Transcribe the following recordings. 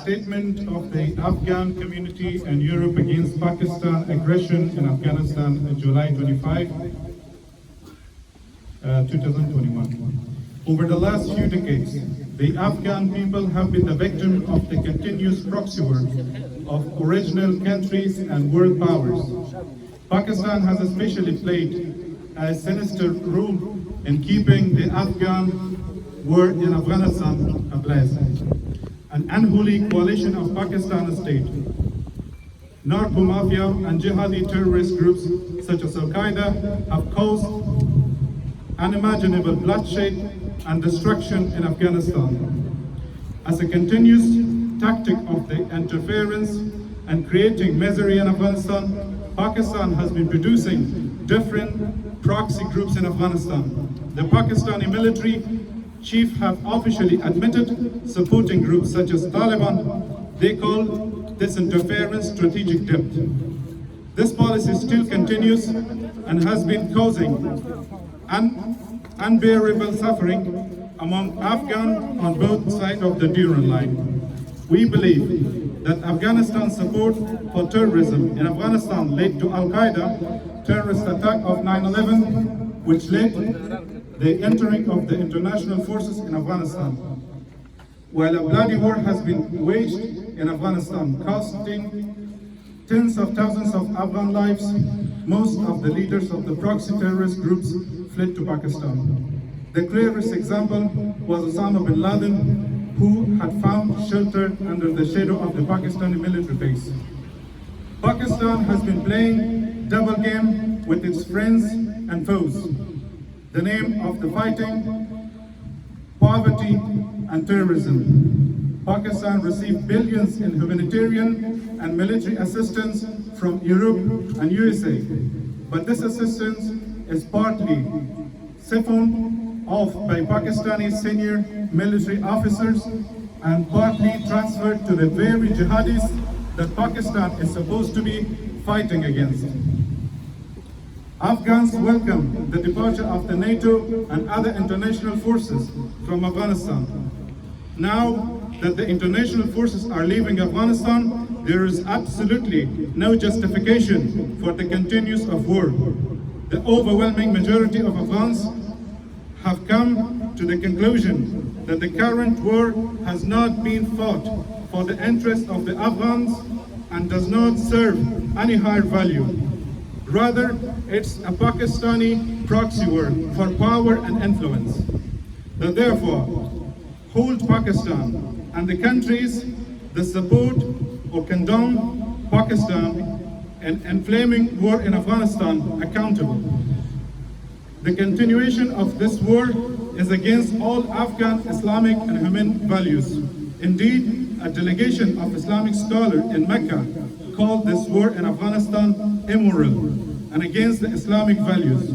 Statement of the Afghan community and Europe against Pakistan aggression in Afghanistan, July 25, 2021. Over the last few decades, the Afghan people have been the victim of the continuous proxy war of original countries and world powers. Pakistan has especially played a sinister role in keeping the Afghan war in Afghanistan ablaze. An unholy coalition of Pakistan state, narco-mafia and jihadi terrorist groups such as Al-Qaeda have caused unimaginable bloodshed and destruction in Afghanistan. As a continuous tactic of the interference and creating misery in Afghanistan, Pakistan has been producing different proxy groups in Afghanistan. The Pakistani military chief have officially admitted supporting groups such as Taliban. They call this interference strategic depth. This policy still continues and has been causing unbearable suffering among Afghans on both sides of the Durand line. We believe that Afghanistan's support for terrorism in Afghanistan led to Al-Qaeda terrorist attack of 9/11, which led the entering of the international forces in Afghanistan. While a bloody war has been waged in Afghanistan, costing tens of thousands of Afghan lives, most of the leaders of the proxy terrorist groups fled to Pakistan. The clearest example was Osama bin Laden, who had found shelter under the shadow of the Pakistani military base. Pakistan has been playing double game with its friends and foes. The name of the fighting, poverty and terrorism. Pakistan received billions in humanitarian and military assistance from Europe and USA, but this assistance is partly siphoned off by Pakistani senior military officers and partly transferred to the very jihadis that Pakistan is supposed to be fighting against. Afghans welcome the departure of the NATO and other international forces from Afghanistan. Now that the international forces are leaving Afghanistan, there is absolutely no justification for the continuance of war. The overwhelming majority of Afghans have come to the conclusion that the current war has not been fought for the interest of the Afghans and does not serve any higher value. Rather, it's a Pakistani proxy war for power and influence. Therefore, hold Pakistan and the countries that support or condone Pakistan and inflaming war in Afghanistan accountable. The continuation of this war is against all Afghan Islamic and human values. Indeed, a delegation of Islamic scholars in Mecca called this war in Afghanistan immoral and against the Islamic values.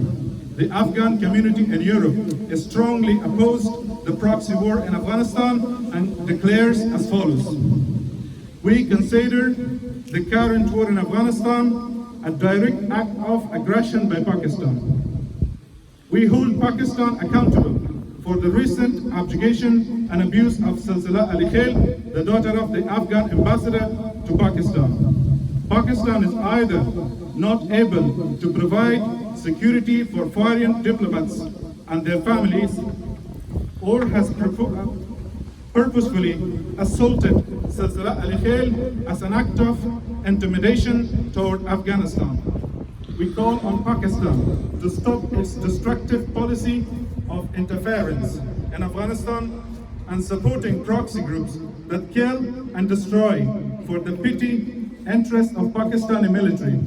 The Afghan community in Europe is strongly opposed the proxy war in Afghanistan and declares as follows. We consider the current war in Afghanistan a direct act of aggression by Pakistan. We hold Pakistan accountable for the recent abdication and abuse of Silsila Ali Khail, the daughter of the Afghan ambassador to Pakistan. Pakistan is either not able to provide security for foreign diplomats and their families, or has purposefully assaulted Silsila Ali Khail as an act of intimidation toward Afghanistan. We call on Pakistan to stop its destructive policy of interference in Afghanistan and supporting proxy groups that kill and destroy for the petty interests of Pakistani military.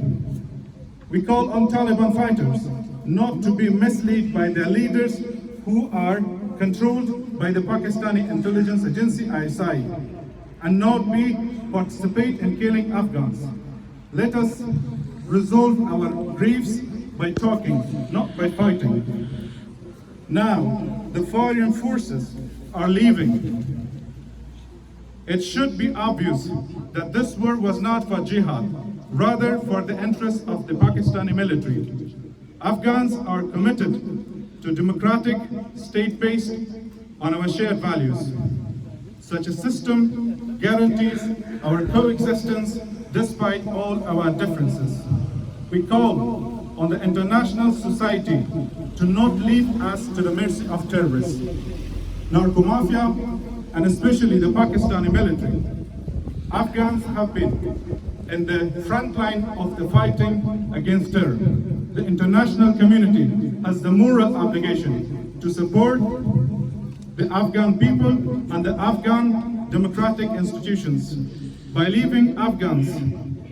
We call on Taliban fighters not to be misled by their leaders who are controlled by the Pakistani intelligence agency ISI and not participate in killing Afghans. Let us resolve our griefs by talking, not by fighting. Now, the foreign forces are leaving. It should be obvious that this war was not for jihad, rather for the interests of the Pakistani military. Afghans are committed to democratic, state-based, on our shared values. Such a system guarantees our coexistence despite all our differences. We call on the international society to not leave us to the mercy of terrorists, narco-mafia, and especially the Pakistani military. Afghans have been in the front line of the fighting against terror. The international community has the moral obligation to support the Afghan people and the Afghan democratic institutions by leaving Afghans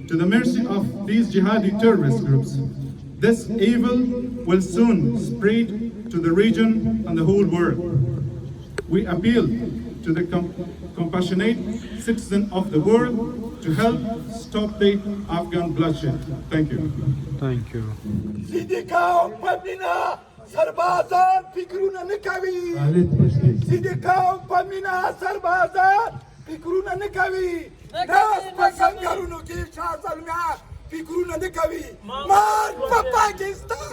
to the mercy of these jihadi terrorist groups. This evil will soon spread to the region and the whole world. We appeal to the compassionate citizens of the world to help stop the Afghan bloodshed. Thank you. Thank you. سربازان فکرونه نکوي صدقاو پمینا سربازان فکرونه نکوي ناس په سنگرونو کې شاه زلمیا فکرونه نکوي مار په پاکستان